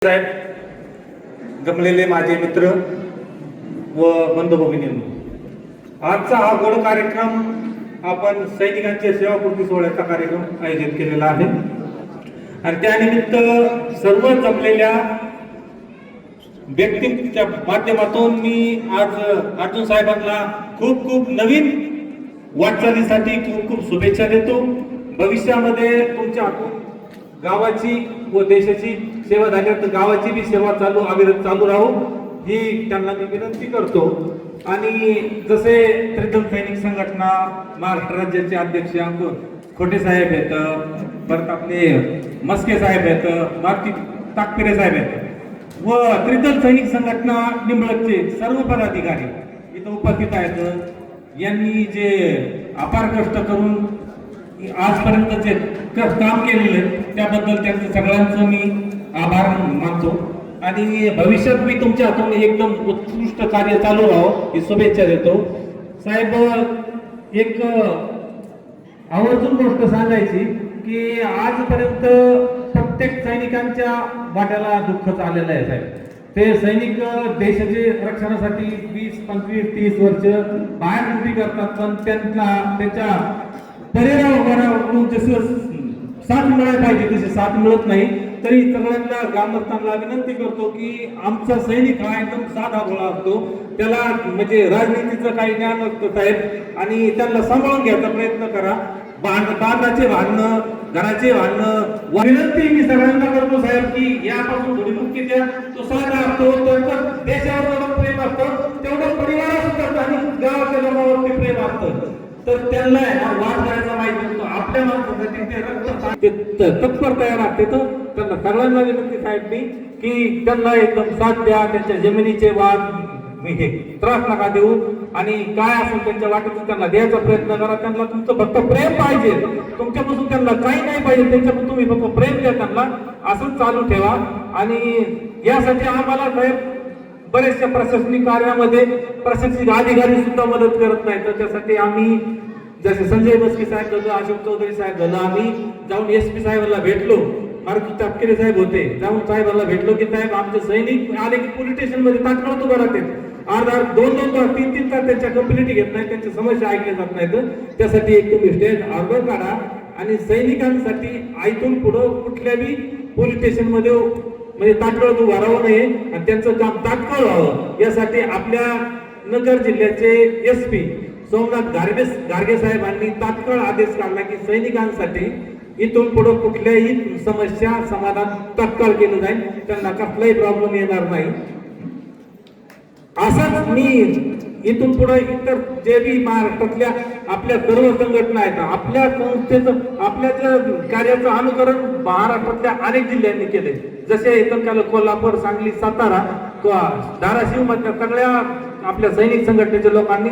साहेब, जमलेले माझे मित्र व बंधू भगिनींनो, आजचा हा गोड कार्यक्रम आपण सैनिकांच्या सेवापूर्ती सोहळ्याचा कार्यक्रम आयोजित केलेला आहे आणि त्यानिमित्त सर्व जमलेल्या व्यक्तींच्या माध्यमातून मी आज अर्जुन साहेबांना खूप खूप नवीन वाटचालीसाठी खूप खूप शुभेच्छा देतो। भविष्यामध्ये तुमच्या हातून गावाची व देशाची सेवा झाली तर गावाची बी सेवा अविरत चालू राहू ही त्यांना मी विनंती करतो। आणि जसे त्रिदल सैनिक संघटना महाराष्ट्र राज्याचे अध्यक्ष खोटे साहेब आहेत, परत आपले मस्के साहेब आहेत, मारुती ताकपिरे साहेब आहेत व त्रिदल सैनिक संघटना निंबळकचे सर्व पदाधिकारी इथं उपस्थित आहेत। यांनी जे अपार कष्ट करून आजपर्यंत जे काम केलेले त्याबद्दल त्यांचं सगळ्यांचं मी आभार मानतो आणि भविष्यात मी तुमच्या हातून एकदम उत्कृष्ट कार्य चालू राहो ही शुभेच्छा देतो। साहेब, एक आवर्जून गोष्ट सांगायची की आजपर्यंत प्रत्येक सैनिकांच्या वाट्याला दुःखच आलेलं आहे साहेब। ते सैनिक देशाचे रक्षणासाठी 20, 25, 30 वर्ष बाहेर ड्युटी करतात, पण त्यांना त्याच्या परिवाराकडून जसं साथ मिळायला पाहिजे तशी साथ मिळत नाही। तरी सगळ्यांना ग्रामस्थांना विनंती करतो की आमचा सैनिक हा एकदम साधा भोळा असतो, त्याला म्हणजे राजनीतीचं काही ज्ञान नसतं साहेब, आणि त्यांना सांभाळून घ्यायचा प्रयत्न करा। बांधाचे भांडणं, घराचे भांडणं, विनंती मी सगळ्यांना करतो साहेब की यापासून थोडी मुक्ती द्या। तो साधा असतो, तर देशावर प्रेम असतं, तेवढं परिवारासुद्धा आणि गावाच्या लोकांवरती प्रेम असतं, तर त्यांना वाद करायचा माहिती होतो आपल्या माणसासाठी ते रक्त तत्पर तयार असते। तर त्यांना सगळ्यांना विनंती साहेब मी की त्यांना एकदम साथ द्या, त्यांच्या जमिनीचे वाद हे त्रास नका देऊ आणि काय असेल त्यांच्या वाटेतून त्यांना द्यायचा प्रयत्न करा। त्यांना तुमचं फक्त प्रेम पाहिजे, तुमच्यापासून त्यांना काही नाही पाहिजे, त्यांच्यापासून तुम्ही फक्त प्रेम द्या त्यांना, असंच चालू ठेवा। आणि यासाठी आम्हाला साहेब बरेचशा प्रशासनिक कार्यामध्ये प्रशासनिक अधिकारी सुद्धा मदत करत नाही, तर त्यासाठी आम्ही जसे संजय मस्के साहेब झालं, अशोक चौधरी साहेब झालं, आम्ही जाऊन SP साहेबांना भेटलो, मारुती तापकिरे साहेब होते, जाऊन साहेबांना भेटलो की साहेब आमचे सैनिक आले की पोलीस स्टेशन मध्ये तात्काळ उभा राहतात, 2-2 तास 3-3 तास त्यांच्या कंप्लेंटी घेत नाही, त्यांच्या समस्या ऐकल्या जात नाहीत। त्यासाठी एक तुम्ही स्टेट ऑर्डर काढा आणि सैनिकांसाठी इथून पुढं कुठल्याही पोलीस स्टेशन मध्ये म्हणजे तात्काळ उभा राहू नये आणि त्यांचं काम तात्काळ व्हावं, यासाठी आपल्या नगर जिल्ह्याचे SP सोमनाथ गार्गे साहेबांनी तात्काळ आदेश काढला की सैनिकांसाठी इथून पुढे कुठल्याही समस्या समाधान तात्काळ केलं जाईल, त्यांना कसलाही प्रॉब्लेम येणार नाही। असंच मी इथून पुढे इतर जे बी महाराष्ट्रातल्या आपल्या सर्व संघटना आहेत, आपल्या संस्थेचं आपल्या कार्याचं अनुकरण महाराष्ट्रातल्या अनेक जिल्ह्यांनी केले, जसे इथं कोल्हापूर, सांगली, सातारा किंवा धाराशिव मधल्या सगळ्या आपल्या सैनिक संघटनेच्या लोकांनी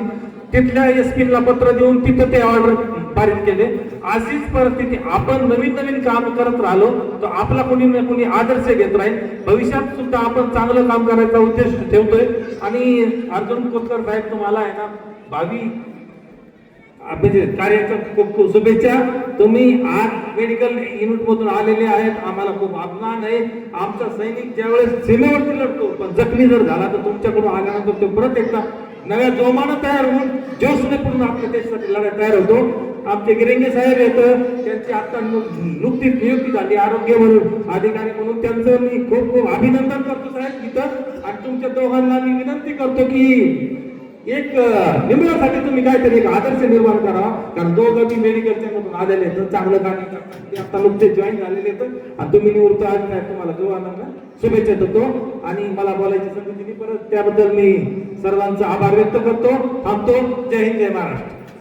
तिथल्या SP ला पत्र देऊन तिथं ते ऑर्डर पारित केले। अशीच परिस्थिती आपण नवीन नवीन काम करत राहिलो तर आपला कोणी ना कोणी आदर्श घेत राहील, भविष्यात सुद्धा आपण चांगलं काम करायचा उद्देश ठेवतोय। आणि अर्जुन खोतकर साहेब, तुम्हाला आहे ना भावी म्हणजे कार्याच्या खूप खूप शुभेच्छा। तुम्ही आज मेडिकल युनिट मधून आलेले आहेत, आम्हाला खूप अभिमान आहे। आमचा सैनिक ज्यावेळेस सीमेवरती लढतो पण जखमी जर झाला तर तुमच्याकडून आल्यानंतर तो परत एकदा नव्या जोमानं तयार होऊन जोशने पूर्ण आपल्या देशासाठी लढायला तयार होतो। आमचे गिरेंगे साहेब येतं, त्यांची आता नुकतीच नियुक्ती झाली आरोग्य अधिकारी म्हणून, त्यांचं मी खूप खूप अभिनंदन करतो साहेब तिथं। आणि तुमच्या दोघांना मी विनंती करतो की एक निंबळासाठी तुम्ही काहीतरी एक आदर्श निर्माण करा, कारण दोघं बी मेडिकलच्या मधून आलेले आहेत, चांगलं कार्य करतात, ते आता नुकते जॉईन झालेले आहेत आणि तुम्ही निवृत्त आले साहेब, तुम्हाला दोघांना शुभेच्छा देतो। आणि मला बोलायची संधी दिली परत त्याबद्दल मी सर्वांचा आभार व्यक्त करतो, थांबतो। जय हिंद, जय महाराष्ट्र।